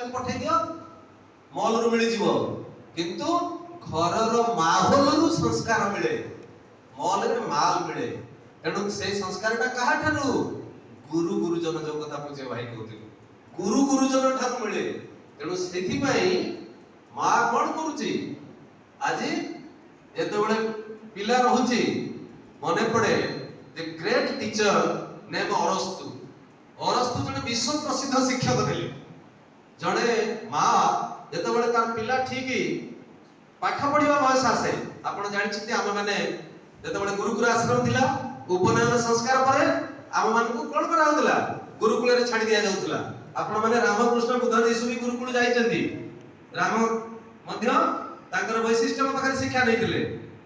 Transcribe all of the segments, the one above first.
ପିलाକୁ ପଠେଇ ଦିଅ ମଲରୁ ମିଳିଯିବ, କିନ୍ତୁ ଘରର ମାହୋଲରୁ ସଂସ୍କାର ମିଳେ, ମଲରେ ମାଲ ମିଳେ। ତେଣୁ ସେଇ ସଂସ୍କାରଟା କାହାଠାରୁ? ଗୁରୁ ଗୁରୁଜନ, ଯୋଉ କଥା ପୂଜ୍ୟ ଭାଇ କହୁଥିଲେ, ଗୁରୁ ଗୁରୁଜନ ଠାରୁ ମିଳେ। ତେଣୁ ସେଥିପାଇଁ ମା କଣ କରୁଛି, ଆଜି ଯେତେବେଳେ ପିଲା ରହୁଛି ମନେ ପଡେ ଦି ଗ୍ରେଟ୍ ଟିଚର ନେମ୍ ଅରସ୍ତୁ। ଅରସ୍ତୁ ଜଣେ ବିଶ୍ୱ ପ୍ରସିଦ୍ଧ ଶିକ୍ଷକ ଥିଲେ। ଜଣେ ମା ଯେତେବେଳେ ତାର ପିଲା ଠିକ ପାଠ ପଢିବା ବୟସ ଆସେ, ଆପଣ ଜାଣିଛନ୍ତି ଆମେ ମାନେ ଯେତେବେଳେ ଗୁରୁକୁଳ ଆଶ୍ରମ ଥିଲା, ଉପନୟନ ସଂସ୍କାର ପରେ ଆମ ମାନଙ୍କୁ କଣ କରାଯାଉଥିଲା? ଗୁରୁକୁଳରେ ଛାଡି ଦିଆଯାଉଥିଲା। ଆପଣ ମାନେ ରାମକୃଷ୍ଣ ବୁଦ୍ଧ ଯୀଶୁ ବି ଗୁରୁକୁଳ ଯାଇଛନ୍ତି। ରାମ ମଧ୍ୟ ତାଙ୍କର ବୈଶିଷ୍ଟ୍ୟ ପାଖରେ ଶିକ୍ଷା ନେଇଥିଲେ।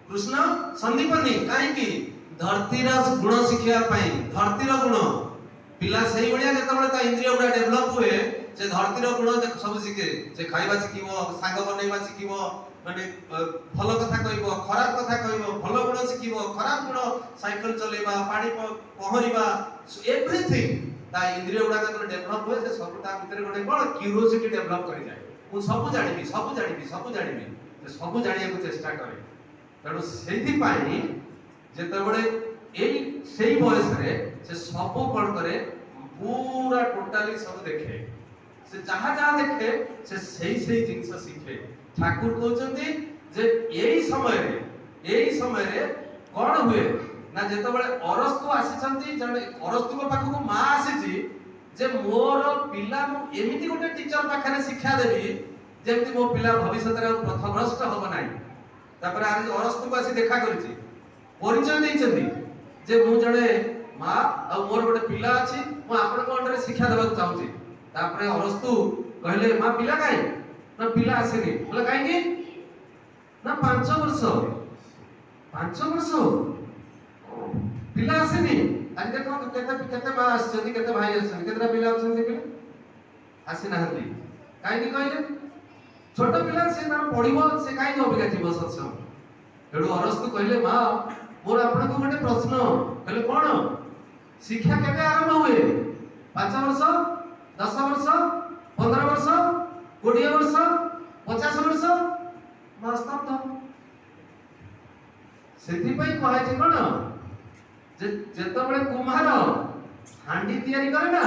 କୃଷ୍ଣ ସନ୍ଦୀପନୀ, କାହିଁକି? ଧରତୀର ଗୁଣ ଶିଖିବା ପାଇଁ। ଧରତୀର ଗୁଣ ପିଲା ସେଇଭଳିଆ ଯେତେବେଳେ ତା ଇନ୍ଦ୍ରିୟ ଗୁଡା ଡେଭଲପ ହୁଏ, ସେ ଧରତୀର ଗୁଣ ସବୁ ଶିଖେ। ସେ ଖାଇବା ଶିଖିବ, ସାଙ୍ଗ ବନେଇବା ଶିଖିବ, ମାନେ ଭଲ କଥା କହିବ, ଖରାପ କଥା କହିବ, ଭଲ ଗୁଣ ଶିଖିବ, ଖରାପ ଗୁଣ, ସାଇକେଲ ଚଲେଇବା, ପାଣି ପହଁରିବା, ଏଭ୍ରିଥିଙ୍ଗ ତା ଇନ୍ଦ୍ରିୟ ଗୁଡା ଯେତେବେଳେ ଡେଭଲପ ହୁଏ, ସେ ସବୁ ତା ଭିତରେ ଗୋଟେ କଣ କ୍ୟୁରିଓସିଟି ଡେଭଲପ କରିଯାଏ। ମୁଁ ସବୁ ଜାଣିବି, ସବୁ ଜାଣିବି, ସବୁ ଜାଣିବି, ସେ ସବୁ ଜାଣିବାକୁ ଚେଷ୍ଟା କରେ। ତେଣୁ ସେଇଥିପାଇଁ ଯେତେବେଳେ ଏଇ ସେଇ ବୟସରେ ସେ ସବୁ କଣ କରେ, ପୁରା ଟୋଟାଲି ସବୁ ଦେଖେ। ସେ ଯାହା ଯାହା ଦେଖେ ସେ ସେଇ ଜିନିଷ ଶିଖେ। ଠାକୁର କହୁଛନ୍ତି ଯେ ଏଇ ସମୟରେ କଣ ହୁଏ ନା, ଯେତେବେଳେ ଅରସ୍ତୁ ଆସିଛନ୍ତି, ଜଣେ ଅରସ୍ତୁଙ୍କ ପାଖକୁ ମା ଆସିଛି ଯେ ମୋର ପିଲା ମୁଁ ଏମିତି ଗୋଟେ ଟିଚର ପାଖରେ ଶିକ୍ଷା ଦେବି ଯେମିତି ମୋ ପିଲା ଭବିଷ୍ୟତରେ ଆଉ ପଥଭ୍ରଷ୍ଟ ହବ ନାହିଁ। ତାପରେ ଆଜି ଅରସ୍ତୁଙ୍କୁ ଆସି ଦେଖା କରିଛି, ପରିଚୟ ଦେଇଛନ୍ତି ଯେ ମୁଁ ଜଣେ ମା ଆଉ ମୋର ଗୋଟେ ପିଲା ଅଛି, ମୁଁ ଆପଣଙ୍କ ଅଣ୍ଡରେ ଶିକ୍ଷା ଦେବାକୁ ଚାହୁଁଛି। ତାପରେ ଅରସ୍ତୁ କହିଲେ, ମା ପିଲା କାହିଁ? ନା ପିଲା ଆସିନି। ବୋଲେ କାହିଁକି? ନା 5 ବର୍ଷ ପିଲା ଆସିନି। ଆଜି ଦେଖନ୍ତୁ କେତେ ମା ଆସିଛନ୍ତି, କେତେ ଭାଇ ଆସିଛନ୍ତି, କେତେଟା ପିଲା ଅଛନ୍ତି? ପିଲା ଆସିନାହାନ୍ତି। କାହିଁକି କହିଲେ? ଛୋଟ ପିଲା, ସେ ତାର ପଢିବ, ସେ କାହିଁକି ଅବିକା ଯିବ ସତ୍ସଙ୍ଗ? ତେଣୁ ଅରସ୍ତୁ କହିଲେ, ମା ମୋର ଆପଣଙ୍କୁ ଗୋଟେ ପ୍ରଶ୍ନ। କହିଲେ କଣ? ଶିକ୍ଷା କେବେ ଆରମ୍ଭ ହୁଏ? 5 ବର୍ଷ, 10 ବର୍ଷ, 15 ବର୍ଷ, 20 ବର୍ଷ, 50 ବର୍ଷ? ମା ସ୍ତବ୍ଧ। ସେଥିପାଇଁ କୁହାଯାଇଛି କଣ, ଯେ ଯେତେବେଳେ କୁମ୍ଭାର ହାଣ୍ଡି ତିଆରି କରେ ନା,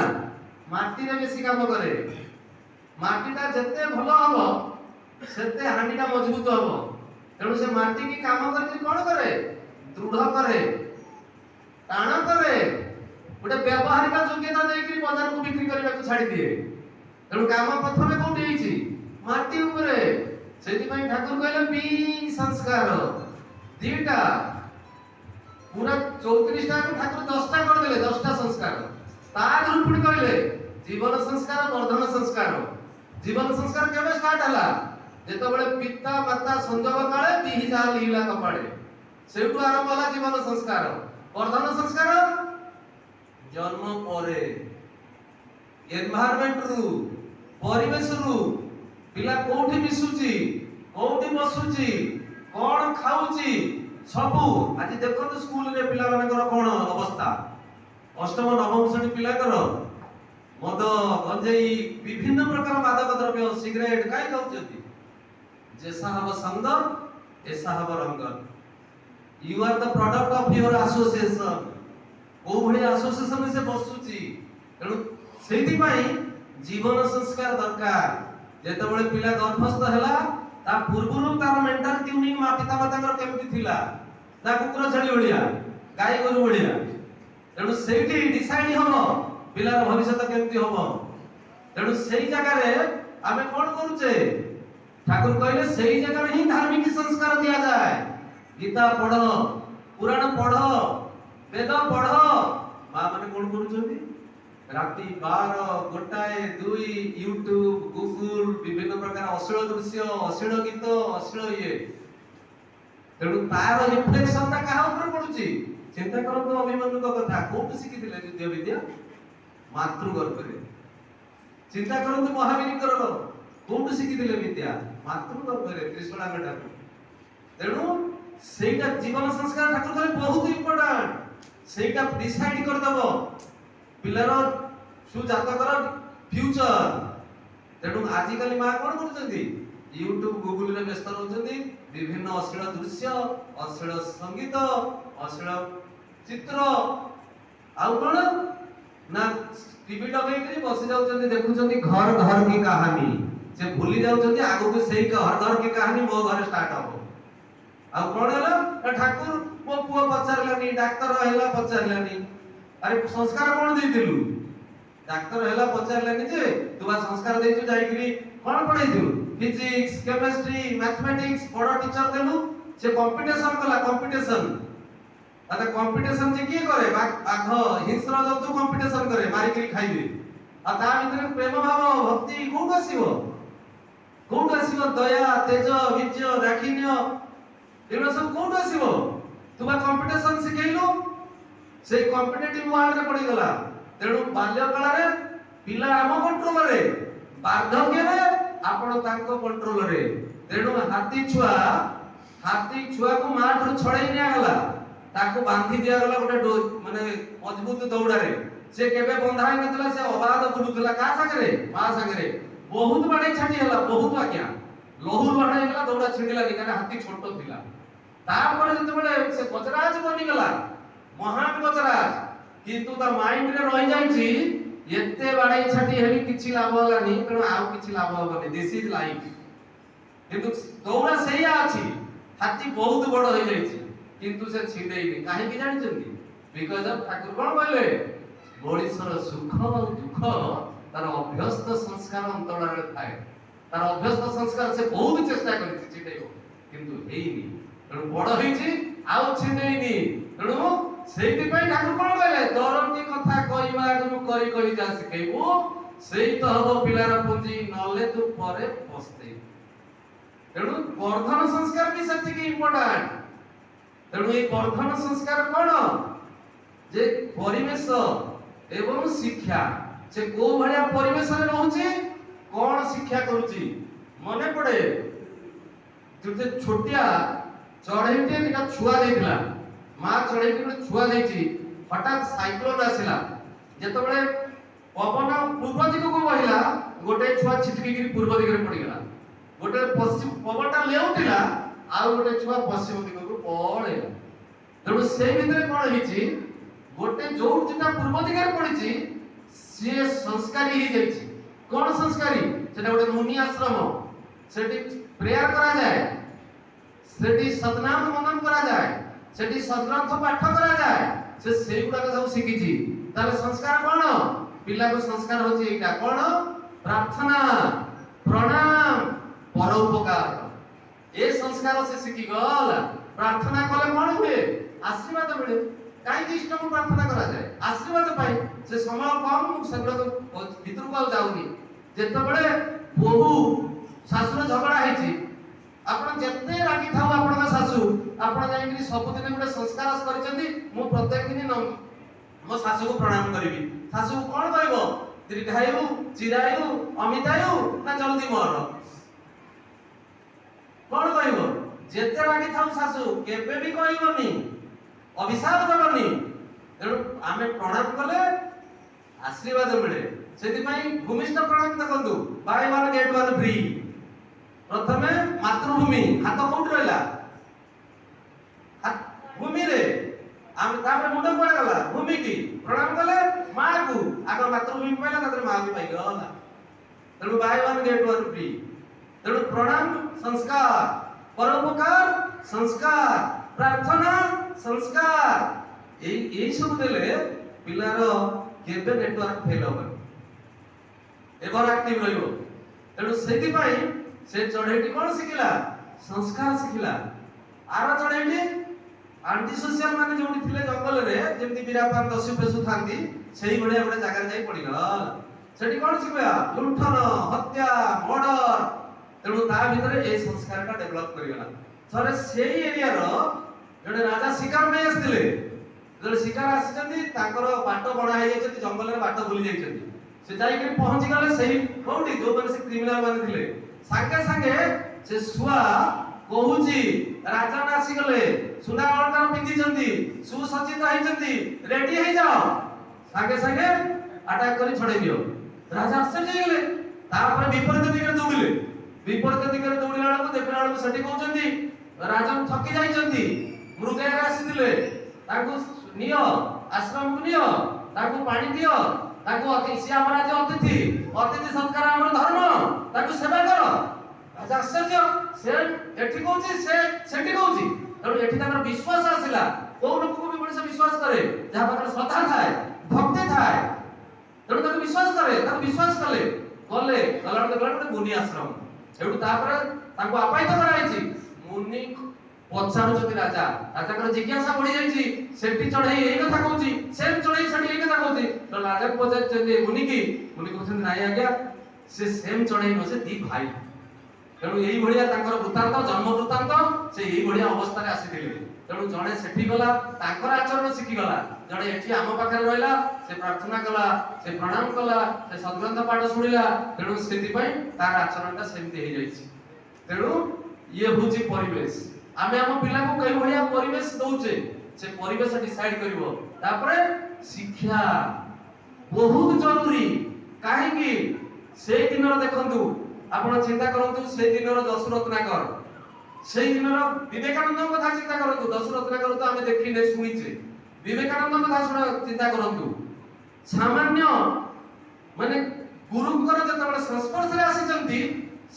ମାଟିରେ ବେଶୀ କାମ କରେ। ମାଟିଟା ଯେତେ ଭଲ ହବ ସେତେ ହାଣ୍ଡିଟା ମଜବୁତ ହବ। ତେଣୁ ସେ ମାଟିକି କାମ କରିକି କଣ କରେ? ଦୃଢ କରେ, ଟାଣ କରେ, ଗୋଟେ ବ୍ୟବହାରିକ ଯୋଗ୍ୟତା ଦେଇକି ବଜାରକୁ ବିକ୍ରି କରିବାକୁ ଛାଡି ଦିଏ। ତେଣୁ କାମ ପ୍ରଥମେ କୋଉଠି ହେଇଛି? ମାଟି ଉପରେ। ସେଥିପାଇଁ ଠାକୁର କହିଲେ ବି ସଂସ୍କାର ଦିଟା, ପୁରା 34ଟା ଠାକୁର 10ଟା କରିଦେଲେ, 10ଟା ସଂସ୍କାର। ତା ଦେହରୁ ପୁଣି କହିଲେ ଜୀବନ ସଂସ୍କାର, ବର୍ଦ୍ଧନ ସଂସ୍କାର। ଜୀବନ ସଂସ୍କାର କେବେ ଷ୍ଟାର୍ଟ ହେଲା? ଯେତେବେଳେ ପିତା ମାତା ସଂଯୋଗ କାଳେ ବିହିଜା ଲିଲା କପାଳେ, ସେଇଠୁ ଆରମ୍ଭ ହେଲା ଜୀବନ ସଂସ୍କାର। ବର୍ଦ୍ଧନ ସଂସ୍କାର ଜନ୍ମ ପରେ, ଏନଭାୟରମେଣ୍ଟରୁ, ପରିବେଶରୁ ପିଲା କୋଉଠି ମିଶୁଛି, କୋଉଠି ବସୁଛି, କଣ ଖାଉଛି, ସବୁ। ଆଜି ଦେଖନ୍ତୁ ସ୍କୁଲରେ ପିଲାମାନଙ୍କର କଣ ଅବସ୍ଥା। ଅଷ୍ଟମ ନବମ ଶ୍ରେଣୀ ପିଲାଙ୍କର ମଦ, ଗଞ୍ଜେଇ, ବିଭିନ୍ନ ପ୍ରକାର ମାଦକ ଦ୍ରବ୍ୟ, ସିଗାରେଟ କାହିଁ ଖାଉଛନ୍ତି? ଜେସା ହବ ସଙ୍ଗ ଏସା ହବ ରଙ୍ଗ। You are the product of your association. କୋଉ ଭଳି ଆସୋସିଏସନରେ ସେ ବସୁଛି। ତେଣୁ ସେଇଥିପାଇଁ ଜୀବନ ସଂସ୍କାର ଦରକାର। ଯେତେବେଳେ ପିଲା ଗର୍ଭସ୍ଥ ହେଲା, ତା ପୂର୍ବରୁ ତାର ମେଣ୍ଟାଲ ଟ୍ୟୁନିଂ ମା ପିତା ମାତାଙ୍କର କେମିତି ଥିଲା? ନା କୁକୁର ଛେଳି ଭଳିଆ, ଗାଈ ଗୋରୁ ଭଳିଆ। ତେଣୁ ସେଇଠି ଡିସାଇଡ୍ ହବ ପିଲାର ଭବିଷ୍ୟତ କେମିତି ହବ। ତେଣୁ ସେଇ ଜାଗାରେ ଆମେ କଣ କରୁଛେ? ଠାକୁର କହିଲେ ସେଇ ଜାଗାରେ ହିଁ ଧାର୍ମିକ ସଂସ୍କାର ଦିଆଯାଏ। ଗୀତା ପଢ, ପୁରାଣ ପଢ, ବେଦ ପଢ। ମା ମାନେ କଣ କରୁଛନ୍ତି? ରାତି 12, 1, 2 ୟୁଟ୍ୟୁବ, ଗୁଗୁଲ, ବିଭିନ୍ନ ପ୍ରକାର ଅଶ୍ଳୀଳ ଦୃଶ୍ୟ, ଅଶ୍ଳୀଳ ଗୀତ, ଅଶ୍ଳୀଳ ଇଏ। ତେଣୁ ତାର ରିଫ୍ଲେକ୍ସନ ଟା କାହା ଉପରେ ପଡୁଛି? ଚିନ୍ତା କରନ୍ତୁ ଅଭିମନ୍ୟୁଙ୍କ କଥା। କୋଉଠୁ ଶିଖିଥିଲେ ଯୁଦ୍ଧ ବିଦ୍ୟା? ମାତୃ ଗର୍ଭରେ। ଚିନ୍ତା କରନ୍ତୁ ମହାବୀରଙ୍କର କୋଉଠୁ ଶିଖିଥିଲେ ବିଦ୍ୟା? ମାତୃ ଗର୍ଭରେ, ତ୍ରିଶୂଳାଙ୍କ ଠାରୁ। ତେଣୁ ସେଇଟା ଜୀବନ ସଂସ୍କାର ଠାକୁର କହିଲେ ବହୁତ ଇମ୍ପୋର୍ଟାଣ୍ଟ। ସେଇଟା ଡିସାଇଡ୍ କରିଦବ ପିଲାର ସୁଜାତକର ଫ୍ୟୁଚର। तेणु आजिकली माँ कौन कर यूट्यूब गूगल रे व्यस्त रहउछन्ती विभिन्न अश्लील दृश्य अश्लील संगीत अश्लील चित्र आउ कौन ना टीवी लगे बसी जाउछन्ती देखुछन्ती घर घर की कहानी से भूली जाउछन्ती आगु को सेही घर घर की कहानी मो घर स्टार्ट हो आ कौन है ठाकुर मो पुओ पचारलानी डाक्टर हैला पचारलानी अरे संस्कार कौन देइथिलु डाक्टर हैला पचारलानी जे तुबा संस्कार देइछु जाईकरी कौन पढाइथिलु फिजिक्स केमिस्ट्री मैथमेटिक्स बड़ टीचर देलु से कंपटीशन कला कंपटीशन अरे कंपटीशन जे की करे बाघ हिंस्र जंतु कंपटीशन करे मारी करी खाइबे आ ता भितर प्रेम भाव भक्ति कोड आसीबो दया तेज विजय दाखिन्य एनो सब कोड आसीबो तुबा कंपटीशन सिखैलो से कॉम्पिटिटिव वर्ल्ड रे पड़ी गला तेणु बाल्य काल रे पिला आम कंट्रोल रे वार्धक्य रे आपण तांको कंट्रोल रे तेणु हाथी छुआ को माठ रो छड़ाई निया गला ताको बांधी दिया गला गोटे माने मजबूत दौड़ा रे से केबे बंधा ही नतला से अबाध बुडुतला का सागरे मा सागरे बहुत बड़े छाटी हला बहुत आज्ञा लोहुल बड़ा गला दौड़ा छिड़िला निकाने हाथी छोटो थिला तापर जते बड़े से गजराज बनी गला महान गजराज किंतु ता माइंड रे रहि जाई छी एते बड़े छाटी हेली किछि लाभ हलानी तेणु आउ किछि लाभ हबनी दिस इज लाइफ किंतु दौड़ा सेया अछि हाथी बहुत बड़ होई जाई छी किंतु से छिडेइनी काहे कि जानि छथि बिकॉज़ ऑफ ठाकुर कोन कहले मनुष्यर सुख और दुख तार अभ्यस्त संस्कार अंतरा रे थाए तार अभ्यस्त संस्कार से बहुत चेष्टा करिछि छिडेइबो किंतु हेइनी तेणु बड़ होईछि आउ छिडेइनी तेणु सेति पई ठाकुर कोन कहले दरंती कथा कहिबा आगु करि कहि जा सिखैबो सेई तो हबो पिलार पुंजी नले तू परे पस्ते तेणु वर्धन संस्कार भी सेति की इंपोर्टेंट तेणु ए वर्धन संस्कार कोन जे परिवेश एवं शिक्षा से को भलिया परिवेश रे रहउची कोन शिक्षा करूची मने पड़े जते छोटिया चढ़ेइटे निका छुआ देथिला मां चढ़ेइटे गोटे छुआ देछि हठात साइक्लोन आसिला जेतो बळे पवन पूर्व दिग को बहिला गोटे छुआ छिटकी गिरी पूर्व दिग रे पड़ी गेला गोटे पश्चिम पवनटा लेउतिला आ गोटे छुआ पश्चिम दिग को पळेला तेणु से भितर कोन हिची गोटे जो जेटा पूर्व दिग रे पड़िची से संस्कारी ही जाइछि कोन संस्कारी सेटा गोटे मुनि आश्रम सेठी प्रेयर करा जाय सेठी सतनाम मनन करा जाय सेठी सदग्रंथ पाठ करा जाय से सेगुडा सब शिखिछि ताले संस्कार कोन पिला को संस्कार होछि एटा कोन प्रार्थना प्रणाम परोपकार ए संस्कार से शिखि गल प्रार्थना कले कोन हुए आशीर्वाद मिले काई इष्ट को प्रार्थना करा जाय आशीर्वाद पाई से समय कम सेगुडा तो भीतर को जाउनी जेते बळे बहु सासुर झगड़ा हेछि आपण जत्ते रागी थाउ आपण सासु आपण जाई कि सब दिन गोटे संस्कार करिसेंती मु प्रत्येक दिन मो सासु को प्रणाम करिवि सासु कोन कहबो दीर्घायु चिरायु अमितायु ना जल्दी मर कोन कहबो जत्ते रागी थाउ सासु केबे भी कहबोनी अभिशाप दबनी तेणु आमे प्रणाम कले आशीर्वाद मिले सेति पई भूमिष्ठ प्रणाम देखंतु by one get one free प्रथमे मातृभूमि हाथ कोठ रहला भूमि रे आम तापर मुंड पड़ गला भूमि की प्रणाम कले मां को आगर मातृभूमि पाइला तापर मां भी पाइ गला तेणु by one get one free तेणु प्रणाम संस्कार परोपकार संस्कार प्रार्थना संस्कार ए सब देले पिलार केबे नेटवर्क फेल होबे एवर एक्टिव रहिबो तेणु सेति पई से चढ़ेटी कोन सिखिला संस्कार सिखिला आर चढ़ेटी आंटी सोशल माने जोडी थिले जंगल रे जेमति बिरापान दस्यु पेसु थांती सेही बढिया बढिया जागा जाई पड़ी गला सेठी कोन सिखया लुंठन हत्या मर्डर तेणु ता भितरे ए संस्कार का डेवलप करि गला थरे सेही एरिया रो जडे राजा शिकार में आस्तिले जडे शिकार आसिचंती ताकर बाट बणा हे जायछंती जंगल रे बाट भूली जायछंती से जाई के पहुंची गले सेही कोठी जो माने से क्रिमिनल माने थिले संगे संगे से सुआ कहूची राजा नासी गले सुना अलंकार पिंदिचंती सुसज्जित हैचंती रेडी हे जाओ संगे संगे अटैक करी छोड़े दियो राजा आश्चर्य गले तापर विपरीत दिगरे दौड़िले विपरीत दिगरे दौड़िला बेलକୁ देखला बेलକୁ सेठी कहउचंती राजन थकी जाइचंती मृगया आसीथिले ताकू नियो आश्रम को नियो ताकू पानी दियो ताकू अतिथि हमर आज अतिथि अतिथि सत्कार हमर धर्म ताकू सेवा करो राजा आश्चर्य से एठी कहउची से सेठी कहउची तब एठी ताकर विश्वास आसिला को लोक को भी मनुष्य विश्वास करे जहां पाकर श्रद्धा थाए भक्ति थाए तब ताकू विश्वास करे ताकू विश्वास कले गले गलाड मुनि आश्रम एठू तापर ताकू अपायित कराइची मुनि पचारुचती राजा राजा कर जिज्ञासा बढ़ी जाईची सेठी चढ़ई एई कथा कहउची सेम चढ़ई सेठी एई कथा कहउची तो राजा पचारचती मुनि कहउछन नाई आज्ञा से सेम चढ़ई न से दी भाई तेणु एई भड़िया तांकर वृत्तांत जन्म वृत्तांत से एई भड़िया अवस्था रे आसीथिले तेणु जणे सेठी गला तांकर आचरण शिखि गला जणे एठी आम पाखरे रहला से प्रार्थना कला से प्रणाम कला से सद्ग्रंथ पाठ सुनिला तेणु सेति पई तार आचरणटा सेमति हेई जाईची तेणु ये होची परिवेश आमे हम पिला को कई भड़िया परिवेश दउचे से परिवेश डिसाइड करिवो तापरे शिक्षा बहुत जरूरी काहे कि से दिन देखंतु आपण चिंता करंतु से दिन दशरत्नाकर से दिन विवेकानंद कथा चिंता करंतु दशरत्नाकर तो आमे देखिने सुनिचे विवेकानंद कथा सुना चिंता करंतु सामान्य माने गुरुकर जतबे संस्पर्श रे आसीचंती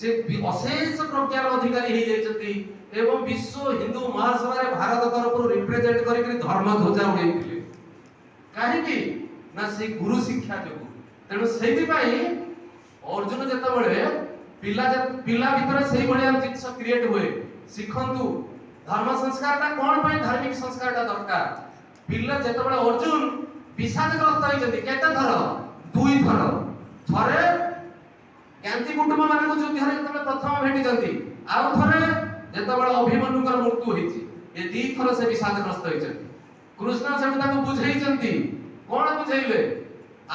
से अशेष प्रज्ञार अधिकारी हे जायचंती एवं विश्व हिंदू महासभा रे भारत तरफ रिप्रेजेंट करिक धर्म ध्वजा उड़ैतिले काहे कि ना से गुरु शिक्षा जो तेणु सेति पई अर्जुन जतबे पिला भीतर सेही भलिया जिंस क्रिएट हुए सिखंतु धर्म संस्कारटा कोन पई धार्मिक संस्कारटा दरकार पिला जतबे अर्जुन विषादग्रस्त होइचंती केते थर दुई थर थरे कांति कुटुंब मानको युद्धरे जतबे प्रथम भेटिचंती आउ थरे जतबे अभिमन्युकर मृत्यु होइची ए दी थर से विषादग्रस्त होइचंती कृष्ण सेठु ताको बुझेइचंती कोन बुझेइले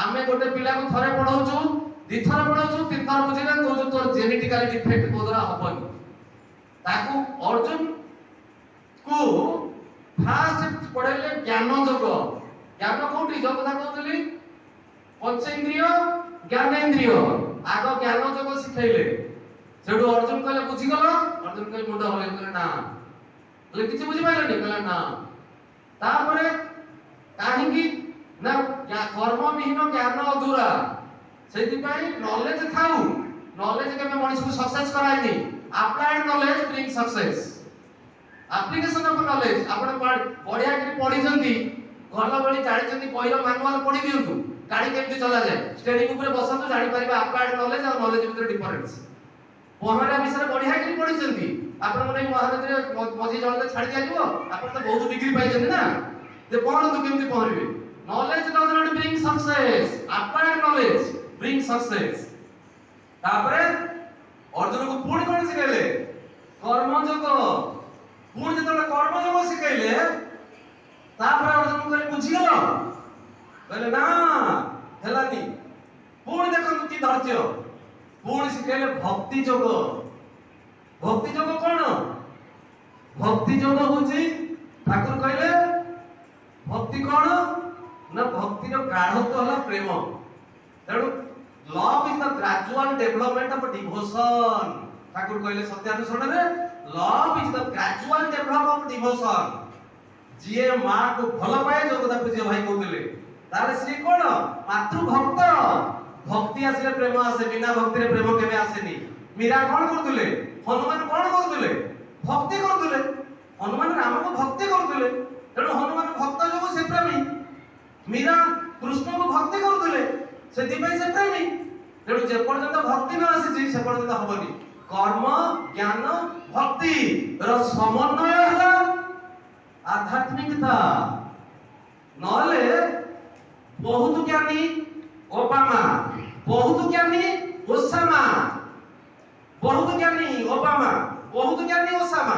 आमे गोटे पिला को थरे पढाउछु दिथर पढाउछु तीन थर बुझेना कहू तोर जेनेटिकली डिफेक्ट तोदरा हबनी ताको अर्जुन को फास्ट पढेले ज्ञान जोग ज्ञान कोठी जो कथा कहतली पंचेंद्रिय ज्ञानेंद्रिय आगो ज्ञान जोग सिखाइले सेठु अर्जुन कहले बुझी गलो अर्जुन कहले मुंड होले कहले ना कहले किछि बुझी पाइलनी कहले ना तापरे काहे कि ना कर्म विहीन ज्ञान अधूरा सेति पई नॉलेज थाउ नॉलेज के मनुष्य को सक्सेस कराइनी applied knowledge bring success application of knowledge आपण बढ़िया कि पढी जंती घर बळी जानि जंती पहिलो मैनुअल पढी दियंतु गाड़ी केमति चला जाय स्टीयरिंग ऊपर बसंतु जानि परिबा अप्लाइड नॉलेज और नॉलेज भितर डिफरेंस पहरा विषय बढ़िया कि पढी जंती आपण नै महानदी रे मझी जळले छाडी दियाजिवो आपण तो बहुत डिग्री पाइ जंती ना जे पढंतु केमति पढिबे knowledge does not bring success applied knowledge bring success तापरे अर्जुन को पुणी कोन सिखाइले कर्मयोग पुणी जतले कर्मयोग सिखाइले तापरे अर्जुन कहले बुझी गेलो कहले ना हेलानी पुणी देखंतु की धैर्य पुणी सिखाइले भक्ति योग कोन भक्ति योग होची ठाकुर कहले भक्ति कोन ना भक्ति रो गाढ़त्व होला प्रेम तेणु love is the gradual development of devotion Thakur कहले सत्यानुसरण रे love is the gradual development of devotion जिए मां को भल पाए जो कथा पूज्य भाई कहउले तारे श्री कोन मातृ भक्त भक्ति आसिले प्रेम आसे बिना भक्ति रे प्रेम केबे आसेनी मीरा कोन करतुले हनुमान कोन करतुले भक्ति करतुले हनुमान राम को भक्ति करतुले तेणु हनुमान भक्त जो से प्रेमी मीरा कृष्ण को भक्ति करतुले सेति पई से प्रेमी तेणु जे पर्यंत भक्ति न आसी से पर्यंत हबनी कर्म ज्ञान भक्ति रो समन्वय होला आध्यात्मिकता नले बहुत ज्ञानी ओबामा बहुत ज्ञानी ओसामा बहुत ज्ञानी ओबामा बहुत ज्ञानी ओसामा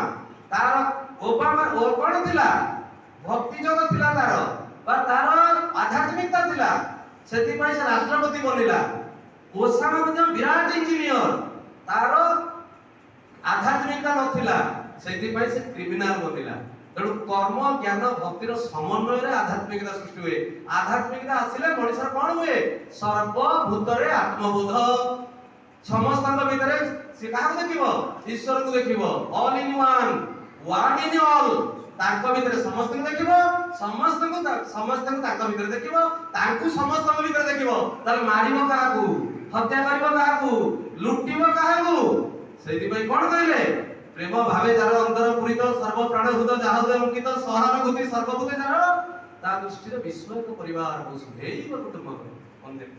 तार ओबामा ओ कोन थिला भक्ति जोग थिला तार बा तार आध्यात्मिकता थिला सेति पई से राष्ट्रपति बनिला ओसामा मध्ये विराट इंजीनियर तार आध्यात्मिकता नथिला सेति पई से क्रिमिनल बनिला तेणु कर्म ज्ञान भक्तिर समन्वय रे आध्यात्मिकता सृष्टि हुए आध्यात्मिकता आसिले मनुष्य कोन हुए सर्वभूतरे आत्मबोध ସମସ୍ତଙ୍କ ଭିତରେ ସେ କାହାକୁ ଦେଖିବ? ଈଶ୍ୱରକୁ ଦେଖିବ। All in one in all. ତାଙ୍କ ଭିତରେ ସମସ୍ତଙ୍କୁ ଦେଖିବ, ସମସ୍ତଙ୍କୁ ତାଙ୍କ ଭିତରେ ଦେଖିବ, ତାଙ୍କୁ ସମସ୍ତଙ୍କ ଭିତରେ ଦେଖିବ। ତାହେଲେ ମାରିବ କାହାକୁ? ହତ୍ୟା କରିବ କାହାକୁ? ଲୁଟିବ କାହାକୁ? ସେଇଥିପାଇଁ କଣ କହିଲେ? ପ୍ରେମ ଭାବେ ଯାର ଅନ୍ତର ପୁରିତ, ସର୍ବ ପ୍ରାଣ ହୃଦ ଯାହାଦ ଅଙ୍କିତ, ସହାନୁଭୂତି ସର୍ବଭୂତେ ଯାର, ତା ଦୃଷ୍ଟିରେ ବିଶ୍ୱ ଏକ ପରିବାର। ଏଇ କୁଟୁମ୍ବ ମନ୍ଦିର।